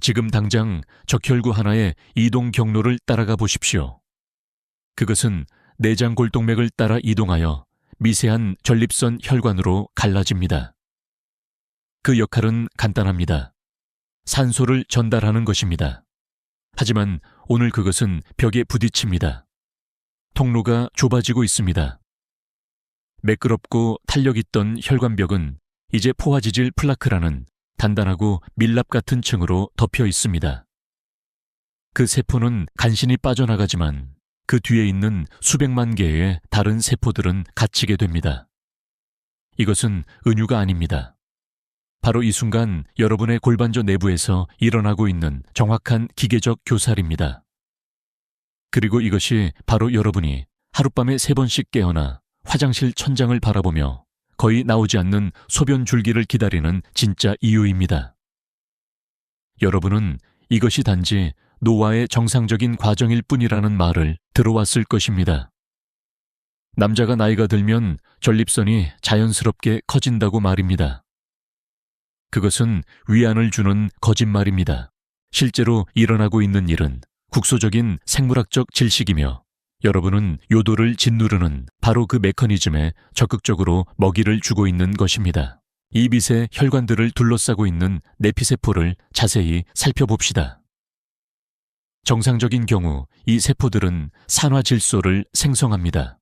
지금 당장 적혈구 하나의 이동 경로를 따라가 보십시오. 그것은 내장 골동맥을 따라 이동하여 미세한 전립선 혈관으로 갈라집니다. 그 역할은 간단합니다. 산소를 전달하는 것입니다. 하지만 오늘 그것은 벽에 부딪힙니다. 통로가 좁아지고 있습니다. 매끄럽고 탄력 있던 혈관벽은 이제 포화지질 플라크라는 단단하고 밀랍 같은 층으로 덮여 있습니다. 그 세포는 간신히 빠져나가지만 그 뒤에 있는 수백만 개의 다른 세포들은 갇히게 됩니다. 이것은 은유가 아닙니다. 바로 이 순간 여러분의 골반저 내부에서 일어나고 있는 정확한 기계적 교살입니다. 그리고 이것이 바로 여러분이 하룻밤에 3번씩 깨어나 화장실 천장을 바라보며 거의 나오지 않는 소변 줄기를 기다리는 진짜 이유입니다. 여러분은 이것이 단지 노화의 정상적인 과정일 뿐이라는 말을 들어왔을 것입니다. 남자가 나이가 들면 전립선이 자연스럽게 커진다고 말입니다. 그것은 위안을 주는 거짓말입니다. 실제로 일어나고 있는 일은 국소적인 생물학적 질식이며 여러분은 요도를 짓누르는 바로 그 메커니즘에 적극적으로 먹이를 주고 있는 것입니다. 이 빛의 혈관들을 둘러싸고 있는 내피세포를 자세히 살펴봅시다. 정상적인 경우 이 세포들은 산화질소를 생성합니다.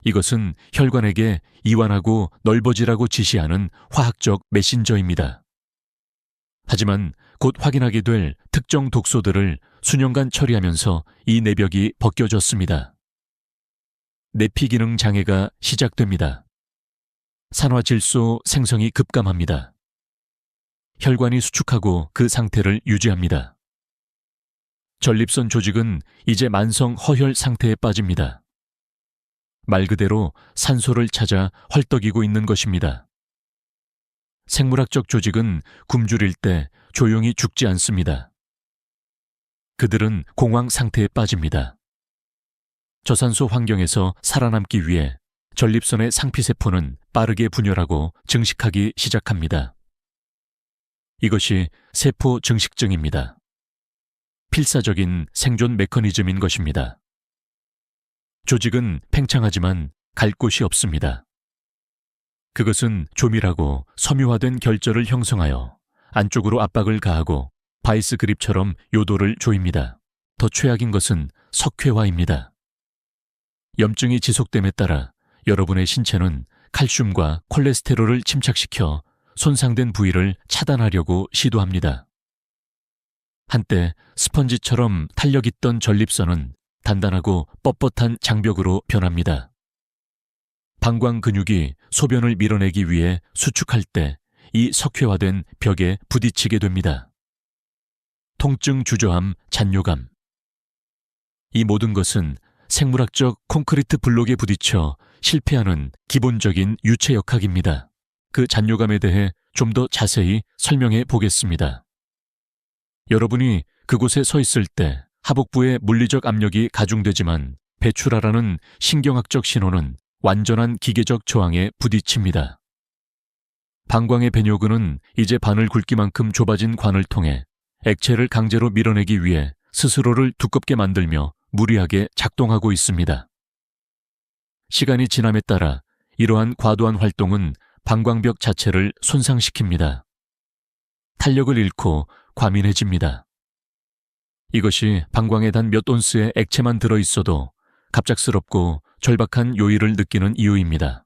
이것은 혈관에게 이완하고 넓어지라고 지시하는 화학적 메신저입니다. 하지만 곧 확인하게 될 특정 독소들을 수년간 처리하면서 이 내벽이 벗겨졌습니다. 내피 기능 장애가 시작됩니다. 산화질소 생성이 급감합니다. 혈관이 수축하고 그 상태를 유지합니다. 전립선 조직은 이제 만성 허혈 상태에 빠집니다. 말 그대로 산소를 찾아 헐떡이고 있는 것입니다. 생물학적 조직은 굶주릴 때 조용히 죽지 않습니다. 그들은 공황 상태에 빠집니다. 저산소 환경에서 살아남기 위해 전립선의 상피세포는 빠르게 분열하고 증식하기 시작합니다. 이것이 세포 증식증입니다. 필사적인 생존 메커니즘인 것입니다. 조직은 팽창하지만 갈 곳이 없습니다. 그것은 조밀하고 섬유화된 결절을 형성하여 안쪽으로 압박을 가하고 바이스 그립처럼 요도를 조입니다. 더 최악인 것은 석회화입니다. 염증이 지속됨에 따라 여러분의 신체는 칼슘과 콜레스테롤을 침착시켜 손상된 부위를 차단하려고 시도합니다. 한때 스펀지처럼 탄력 있던 전립선은 단단하고 뻣뻣한 장벽으로 변합니다. 방광 근육이 소변을 밀어내기 위해 수축할 때 이 석회화된 벽에 부딪히게 됩니다. 통증 주저함, 잔뇨감. 이 모든 것은 생물학적 콘크리트 블록에 부딪혀 실패하는 기본적인 유체역학입니다. 그 잔뇨감에 대해 좀 더 자세히 설명해 보겠습니다. 여러분이 그곳에 서 있을 때 하복부의 물리적 압력이 가중되지만 배출하라는 신경학적 신호는 완전한 기계적 저항에 부딪힙니다. 방광의 배뇨근은 이제 바늘 굵기만큼 좁아진 관을 통해 액체를 강제로 밀어내기 위해 스스로를 두껍게 만들며 무리하게 작동하고 있습니다. 시간이 지남에 따라 이러한 과도한 활동은 방광벽 자체를 손상시킵니다. 탄력을 잃고 과민해집니다. 이것이 방광에 단 몇 온스의 액체만 들어있어도 갑작스럽고 절박한 요일을 느끼는 이유입니다.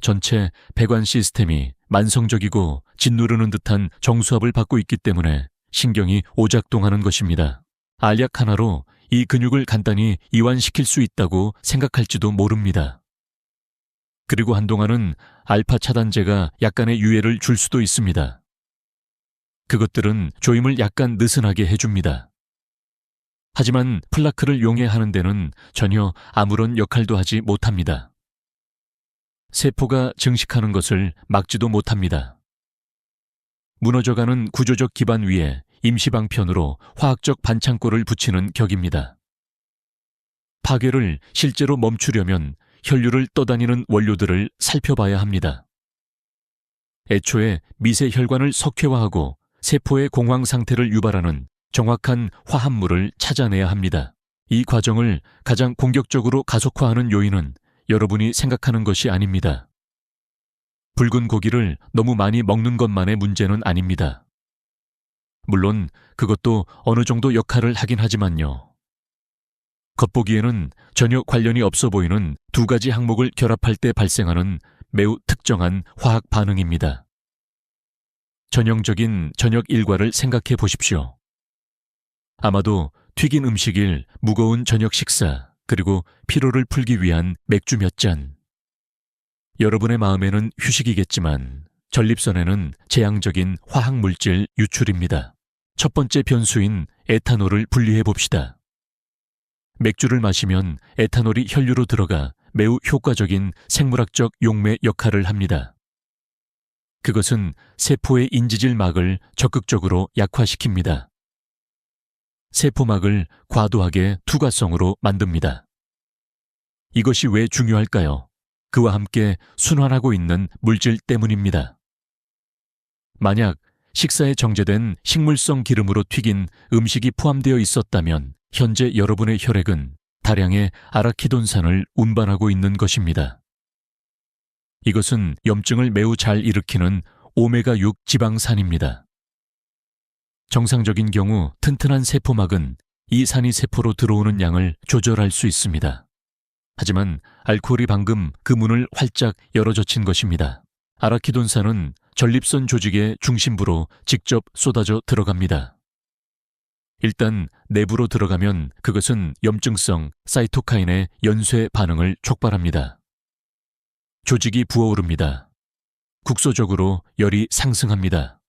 전체 배관 시스템이 만성적이고 짓누르는 듯한 정수압을 받고 있기 때문에 신경이 오작동하는 것입니다. 알약 하나로 이 근육을 간단히 이완시킬 수 있다고 생각할지도 모릅니다. 그리고 한동안은 알파 차단제가 약간의 유해를 줄 수도 있습니다. 그것들은 조임을 약간 느슨하게 해줍니다. 하지만 플라크를 용해하는 데는 전혀 아무런 역할도 하지 못합니다. 세포가 증식하는 것을 막지도 못합니다. 무너져가는 구조적 기반 위에 임시방편으로 화학적 반창고를 붙이는 격입니다. 파괴를 실제로 멈추려면 혈류를 떠다니는 원료들을 살펴봐야 합니다. 애초에 미세 혈관을 석회화하고 세포의 공황 상태를 유발하는 정확한 화합물을 찾아내야 합니다. 이 과정을 가장 공격적으로 가속화하는 요인은 여러분이 생각하는 것이 아닙니다. 붉은 고기를 너무 많이 먹는 것만의 문제는 아닙니다. 물론 그것도 어느 정도 역할을 하긴 하지만요. 겉보기에는 전혀 관련이 없어 보이는 두 가지 항목을 결합할 때 발생하는 매우 특정한 화학 반응입니다. 전형적인 저녁 일과를 생각해 보십시오. 아마도 튀긴 음식일 무거운 저녁 식사, 그리고 피로를 풀기 위한 맥주 몇 잔. 여러분의 마음에는 휴식이겠지만 전립선에는 재앙적인 화학물질 유출입니다. 첫 번째 변수인 에탄올을 분리해 봅시다. 맥주를 마시면 에탄올이 혈류로 들어가 매우 효과적인 생물학적 용매 역할을 합니다. 그것은 세포의 인지질 막을 적극적으로 약화시킵니다. 세포막을 과도하게 투과성으로 만듭니다. 이것이 왜 중요할까요? 그와 함께 순환하고 있는 물질 때문입니다. 만약 식사에 정제된 식물성 기름으로 튀긴 음식이 포함되어 있었다면 현재 여러분의 혈액은 다량의 아라키돈산을 운반하고 있는 것입니다. 이것은 염증을 매우 잘 일으키는 오메가6 지방산입니다. 정상적인 경우 튼튼한 세포막은 이 산이 세포로 들어오는 양을 조절할 수 있습니다. 하지만 알코올이 방금 그 문을 활짝 열어젖힌 것입니다. 아라키돈산은 전립선 조직의 중심부로 직접 쏟아져 들어갑니다. 일단 내부로 들어가면 그것은 염증성 사이토카인의 연쇄 반응을 촉발합니다. 조직이 부어오릅니다. 국소적으로 열이 상승합니다.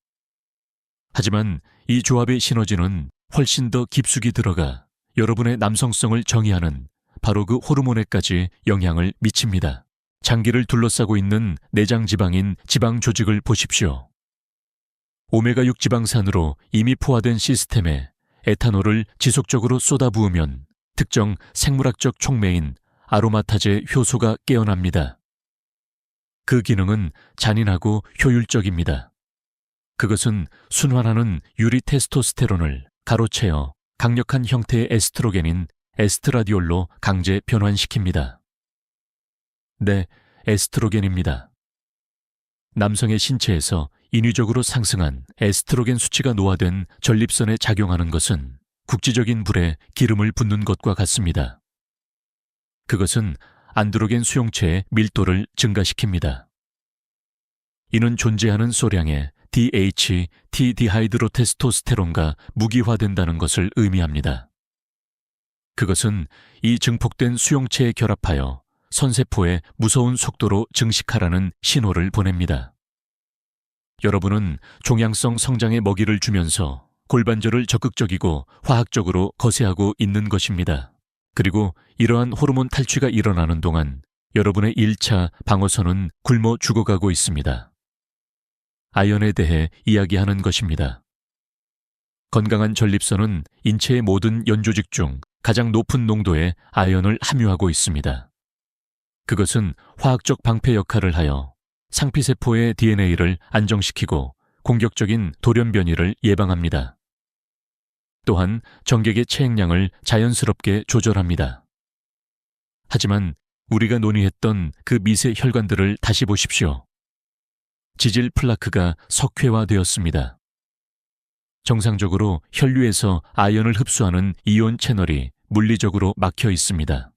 하지만 이 조합의 시너지는 훨씬 더 깊숙이 들어가 여러분의 남성성을 정의하는 바로 그 호르몬에까지 영향을 미칩니다. 장기를 둘러싸고 있는 내장 지방인 지방 조직을 보십시오. 오메가6 지방산으로 이미 포화된 시스템에 에탄올을 지속적으로 쏟아부으면 특정 생물학적 촉매인 아로마타제 효소가 깨어납니다. 그 기능은 잔인하고 효율적입니다. 그것은 순환하는 유리 테스토스테론을 가로채어 강력한 형태의 에스트로겐인 에스트라디올로 강제 변환시킵니다. 네, 에스트로겐입니다. 남성의 신체에서 인위적으로 상승한 에스트로겐 수치가 노화된 전립선에 작용하는 것은 국지적인 불에 기름을 붓는 것과 같습니다. 그것은 안드로겐 수용체의 밀도를 증가시킵니다. 이는 존재하는 소량의 DHT 디하이드로테스토스테론과 무기화된다는 것을 의미합니다. 그것은 이 증폭된 수용체에 결합하여 선세포에 무서운 속도로 증식하라는 신호를 보냅니다. 여러분은 종양성 성장의 먹이를 주면서 골반절을 적극적이고 화학적으로 거세하고 있는 것입니다. 그리고 이러한 호르몬 탈취가 일어나는 동안 여러분의 1차 방어선은 굶어 죽어가고 있습니다. 아연에 대해 이야기하는 것입니다. 건강한 전립선은 인체의 모든 연조직 중 가장 높은 농도의 아연을 함유하고 있습니다. 그것은 화학적 방패 역할을 하여 상피세포의 DNA를 안정시키고 공격적인 돌연 변이를 예방합니다. 또한 정객의 체액량을 자연스럽게 조절합니다. 하지만 우리가 논의했던 그 미세 혈관들을 다시 보십시오. 지질 플라크가 석회화되었습니다. 정상적으로 혈류에서 아연을 흡수하는 이온 채널이 물리적으로 막혀 있습니다.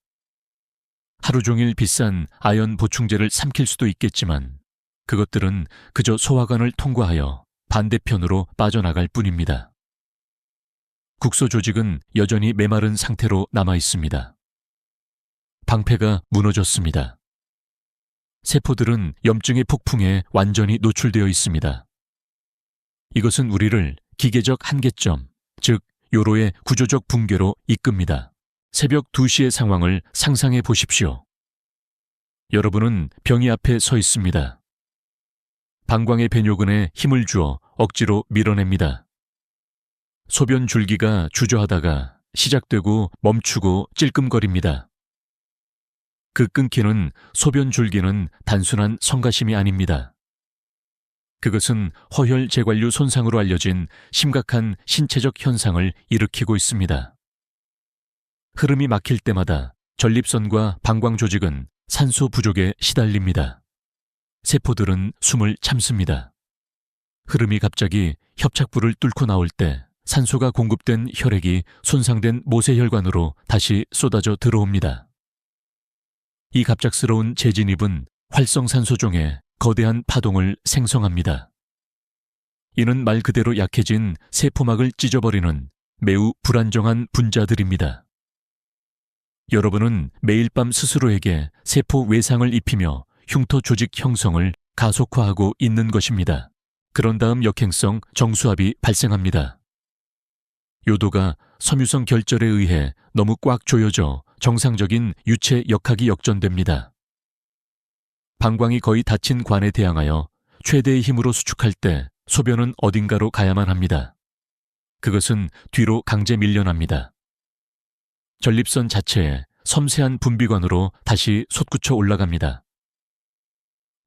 하루 종일 비싼 아연 보충제를 삼킬 수도 있겠지만 그것들은 그저 소화관을 통과하여 반대편으로 빠져나갈 뿐입니다. 국소 조직은 여전히 메마른 상태로 남아 있습니다. 방패가 무너졌습니다. 세포들은 염증의 폭풍에 완전히 노출되어 있습니다. 이것은 우리를 기계적 한계점, 즉 요로의 구조적 붕괴로 이끕니다. 새벽 2시의 상황을 상상해 보십시오. 여러분은 병이 앞에 서 있습니다. 방광의 배뇨근에 힘을 주어 억지로 밀어냅니다. 소변 줄기가 주저하다가 시작되고 멈추고 찔끔거립니다. 그 끊기는 소변 줄기는 단순한 성가심이 아닙니다. 그것은 허혈 제관류 손상으로 알려진 심각한 신체적 현상을 일으키고 있습니다. 흐름이 막힐 때마다 전립선과 방광 조직은 산소 부족에 시달립니다. 세포들은 숨을 참습니다. 흐름이 갑자기 협착부를 뚫고 나올 때 산소가 공급된 혈액이 손상된 모세혈관으로 다시 쏟아져 들어옵니다. 이 갑작스러운 재진입은 활성산소 중에 거대한 파동을 생성합니다. 이는 말 그대로 약해진 세포막을 찢어버리는 매우 불안정한 분자들입니다. 여러분은 매일 밤 스스로에게 세포 외상을 입히며 흉터 조직 형성을 가속화하고 있는 것입니다. 그런 다음 역행성 정수압이 발생합니다. 요도가 섬유성 결절에 의해 너무 꽉 조여져 정상적인 유체 역학이 역전됩니다. 방광이 거의 닫힌 관에 대항하여 최대의 힘으로 수축할 때 소변은 어딘가로 가야만 합니다. 그것은 뒤로 강제 밀려납니다. 전립선 자체에 섬세한 분비관으로 다시 솟구쳐 올라갑니다.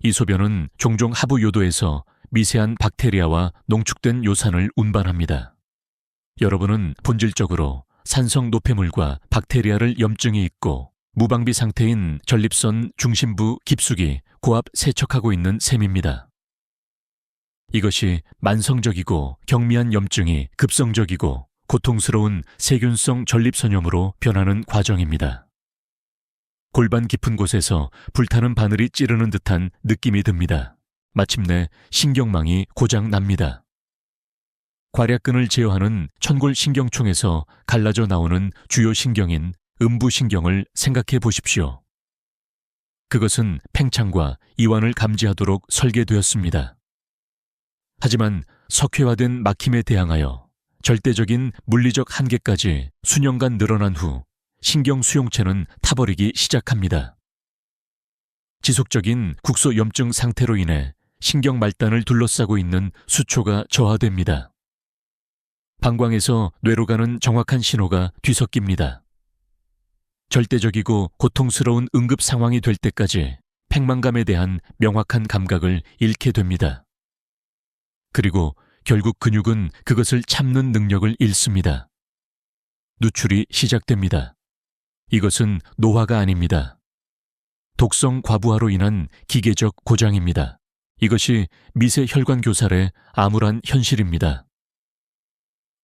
이 소변은 종종 하부 요도에서 미세한 박테리아와 농축된 요산을 운반합니다. 여러분은 본질적으로 산성 노폐물과 박테리아를 염증이 있고 무방비 상태인 전립선 중심부 깊숙이 고압 세척하고 있는 셈입니다. 이것이 만성적이고 경미한 염증이 급성적이고 고통스러운 세균성 전립선염으로 변하는 과정입니다. 골반 깊은 곳에서 불타는 바늘이 찌르는 듯한 느낌이 듭니다. 마침내 신경망이 고장 납니다. 괄약근을 제어하는 천골신경총에서 갈라져 나오는 주요 신경인 음부신경을 생각해 보십시오. 그것은 팽창과 이완을 감지하도록 설계되었습니다. 하지만 석회화된 막힘에 대항하여 절대적인 물리적 한계까지 수년간 늘어난 후 신경 수용체는 타버리기 시작합니다. 지속적인 국소 염증 상태로 인해 신경 말단을 둘러싸고 있는 수초가 저하됩니다. 방광에서 뇌로 가는 정확한 신호가 뒤섞입니다. 절대적이고 고통스러운 응급 상황이 될 때까지 팽만감에 대한 명확한 감각을 잃게 됩니다. 그리고 결국 근육은 그것을 참는 능력을 잃습니다. 누출이 시작됩니다. 이것은 노화가 아닙니다. 독성 과부하로 인한 기계적 고장입니다. 이것이 미세 혈관 교살의 암울한 현실입니다.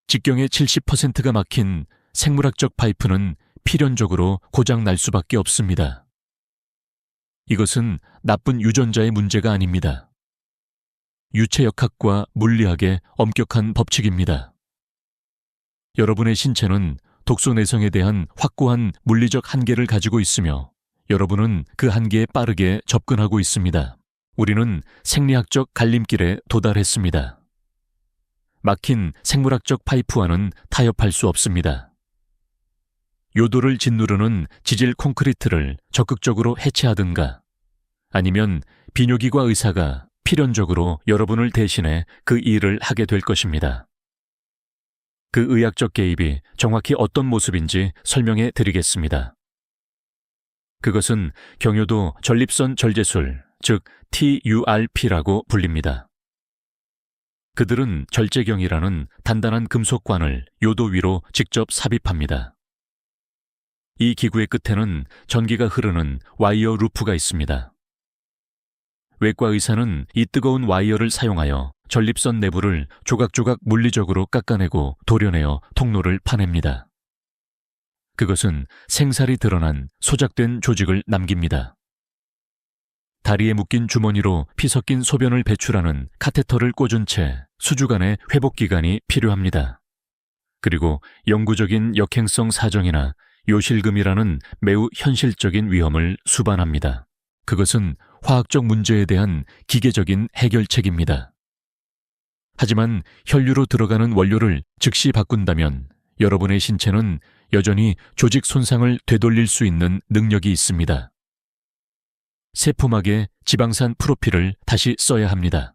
직경의 70%가 막힌 생물학적 파이프는 필연적으로 고장 날 수밖에 없습니다. 이것은 나쁜 유전자의 문제가 아닙니다. 유체역학과 물리학의 엄격한 법칙입니다. 여러분의 신체는 독소 내성에 대한 확고한 물리적 한계를 가지고 있으며 여러분은 그 한계에 빠르게 접근하고 있습니다. 우리는 생리학적 갈림길에 도달했습니다. 막힌 생물학적 파이프와는 타협할 수 없습니다. 요도를 짓누르는 지질 콘크리트를 적극적으로 해체하든가 아니면 비뇨기과 의사가 필연적으로 여러분을 대신해 그 일을 하게 될 것입니다. 그 의학적 개입이 정확히 어떤 모습인지 설명해 드리겠습니다. 그것은 경요도 전립선 절제술, 즉 TURP라고 불립니다. 그들은 절제경이라는 단단한 금속관을 요도 위로 직접 삽입합니다. 이 기구의 끝에는 전기가 흐르는 와이어 루프가 있습니다. 외과 의사는 이 뜨거운 와이어를 사용하여 전립선 내부를 조각조각 물리적으로 깎아내고 도려내어 통로를 파냅니다. 그것은 생살이 드러난 소작된 조직을 남깁니다. 다리에 묶인 주머니로 피 섞인 소변을 배출하는 카테터를 꽂은 채 수주간의 회복 기간이 필요합니다. 그리고 영구적인 역행성 사정이나 요실금이라는 매우 현실적인 위험을 수반합니다. 그것은 화학적 문제에 대한 기계적인 해결책입니다. 하지만 혈류로 들어가는 원료를 즉시 바꾼다면 여러분의 신체는 여전히 조직 손상을 되돌릴 수 있는 능력이 있습니다. 세포막의 지방산 프로필을 다시 써야 합니다.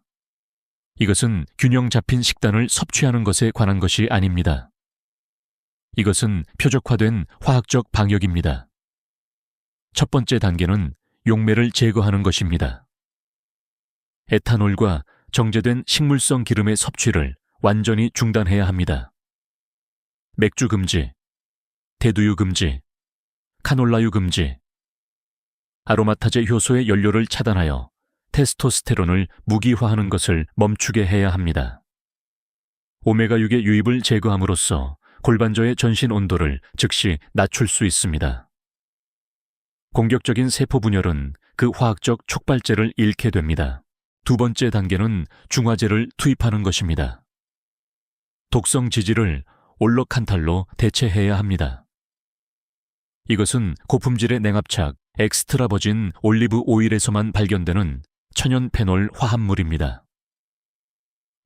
이것은 균형 잡힌 식단을 섭취하는 것에 관한 것이 아닙니다. 이것은 표적화된 화학적 방역입니다. 첫 번째 단계는 용매를 제거하는 것입니다. 에탄올과 정제된 식물성 기름의 섭취를 완전히 중단해야 합니다. 맥주 금지, 대두유 금지, 카놀라유 금지, 아로마타제 효소의 연료를 차단하여 테스토스테론을 무기화하는 것을 멈추게 해야 합니다. 오메가6의 유입을 제거함으로써 골반저의 전신 온도를 즉시 낮출 수 있습니다. 공격적인 세포 분열은 그 화학적 촉발제를 잃게 됩니다. 두 번째 단계는 중화제를 투입하는 것입니다. 독성 지질을 올로칸탈로 대체해야 합니다. 이것은 고품질의 냉압착 엑스트라 버진 올리브 오일에서만 발견되는 천연 페놀 화합물입니다.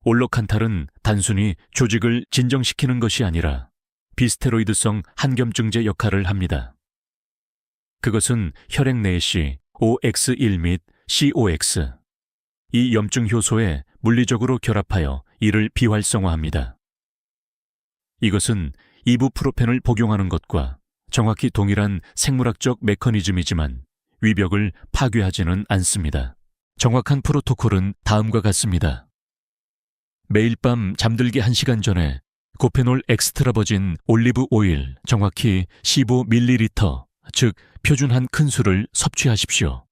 올로칸탈은 단순히 조직을 진정시키는 것이 아니라 비스테로이드성 한겸증제 역할을 합니다. 그것은 혈액 내시 OX1 및 COX, 이 염증 효소에 물리적으로 결합하여 이를 비활성화합니다. 이것은 이부프로펜을 복용하는 것과 정확히 동일한 생물학적 메커니즘이지만 위벽을 파괴하지는 않습니다. 정확한 프로토콜은 다음과 같습니다. 매일 밤 잠들기 1시간 전에 고페놀 엑스트라 버진 올리브 오일 정확히 15ml, 즉 표준 한 큰술을 섭취하십시오.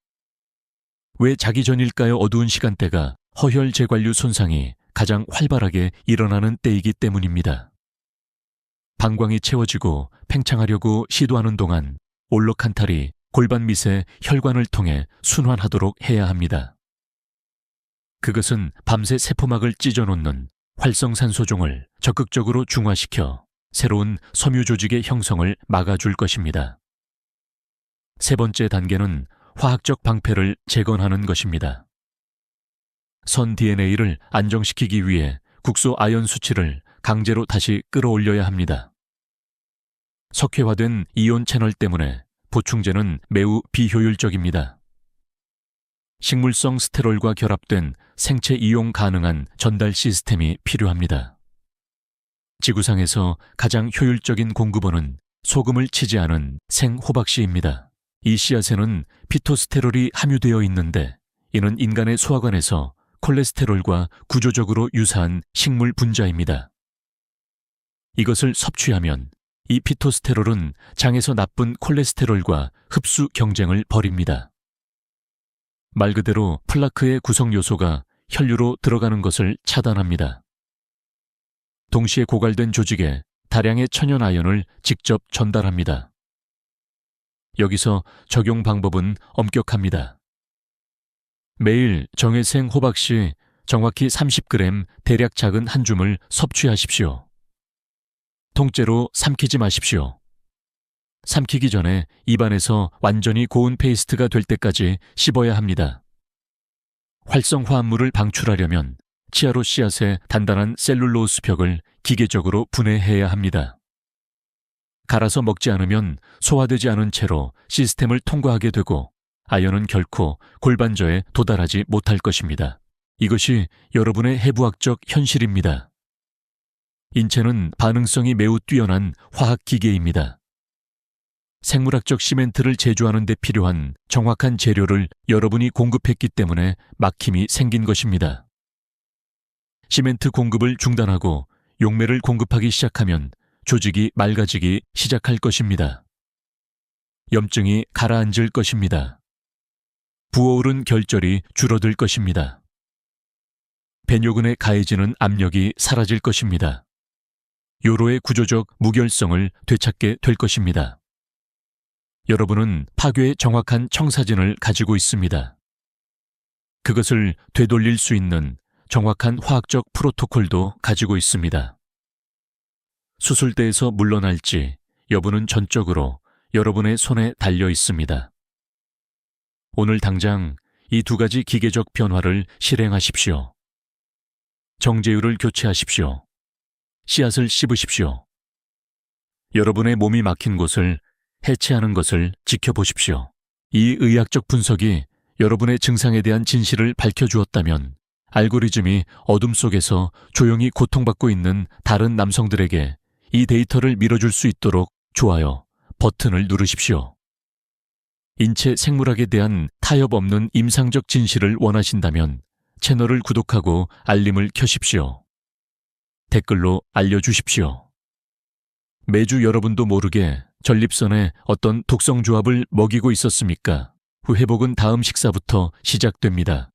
왜 자기 전일까요? 어두운 시간대가 허혈 제관류 손상이 가장 활발하게 일어나는 때이기 때문입니다. 방광이 채워지고 팽창하려고 시도하는 동안 올로칸탈이 골반 밑의 혈관을 통해 순환하도록 해야 합니다. 그것은 밤새 세포막을 찢어놓는 활성산소종을 적극적으로 중화시켜 새로운 섬유 조직의 형성을 막아줄 것입니다. 세 번째 단계는 화학적 방패를 재건하는 것입니다. 선 DNA를 안정시키기 위해 국소 아연 수치를 강제로 다시 끌어올려야 합니다. 석회화된 이온 채널 때문에 보충제는 매우 비효율적입니다. 식물성 스테롤과 결합된 생체 이용 가능한 전달 시스템이 필요합니다. 지구상에서 가장 효율적인 공급원은 소금을 치지 않은 생호박씨입니다. 이 씨앗에는 피토스테롤이 함유되어 있는데 이는 인간의 소화관에서 콜레스테롤과 구조적으로 유사한 식물 분자입니다. 이것을 섭취하면 이 피토스테롤은 장에서 나쁜 콜레스테롤과 흡수 경쟁을 벌입니다. 말 그대로 플라크의 구성 요소가 혈류로 들어가는 것을 차단합니다. 동시에 고갈된 조직에 다량의 천연 아연을 직접 전달합니다. 여기서 적용 방법은 엄격합니다. 매일 정회생 호박씨 정확히 30g 대략 작은 한 줌을 섭취하십시오. 통째로 삼키지 마십시오. 삼키기 전에 입안에서 완전히 고운 페이스트가 될 때까지 씹어야 합니다. 활성화합물을 방출하려면 치아로 씨앗의 단단한 셀룰로스 벽을 기계적으로 분해해야 합니다. 갈아서 먹지 않으면 소화되지 않은 채로 시스템을 통과하게 되고 아연은 결코 골반저에 도달하지 못할 것입니다. 이것이 여러분의 해부학적 현실입니다. 인체는 반응성이 매우 뛰어난 화학기계입니다. 생물학적 시멘트를 제조하는 데 필요한 정확한 재료를 여러분이 공급했기 때문에 막힘이 생긴 것입니다. 시멘트 공급을 중단하고 용매를 공급하기 시작하면 조직이 맑아지기 시작할 것입니다. 염증이 가라앉을 것입니다. 부어오른 결절이 줄어들 것입니다. 배뇨근에 가해지는 압력이 사라질 것입니다. 요로의 구조적 무결성을 되찾게 될 것입니다. 여러분은 파괴의 정확한 청사진을 가지고 있습니다. 그것을 되돌릴 수 있는 정확한 화학적 프로토콜도 가지고 있습니다. 수술대에서 물러날지 여부는 전적으로 여러분의 손에 달려 있습니다. 오늘 당장 이 두 가지 기계적 변화를 실행하십시오. 정제율을 교체하십시오. 씨앗을 씹으십시오. 여러분의 몸이 막힌 곳을 해체하는 것을 지켜보십시오. 이 의학적 분석이 여러분의 증상에 대한 진실을 밝혀주었다면 알고리즘이 어둠 속에서 조용히 고통받고 있는 다른 남성들에게 이 데이터를 밀어줄 수 있도록 좋아요 버튼을 누르십시오. 인체 생물학에 대한 타협 없는 임상적 진실을 원하신다면 채널을 구독하고 알림을 켜십시오. 댓글로 알려주십시오. 매주 여러분도 모르게 전립선에 어떤 독성 조합을 먹이고 있었습니까? 회복은 다음 식사부터 시작됩니다.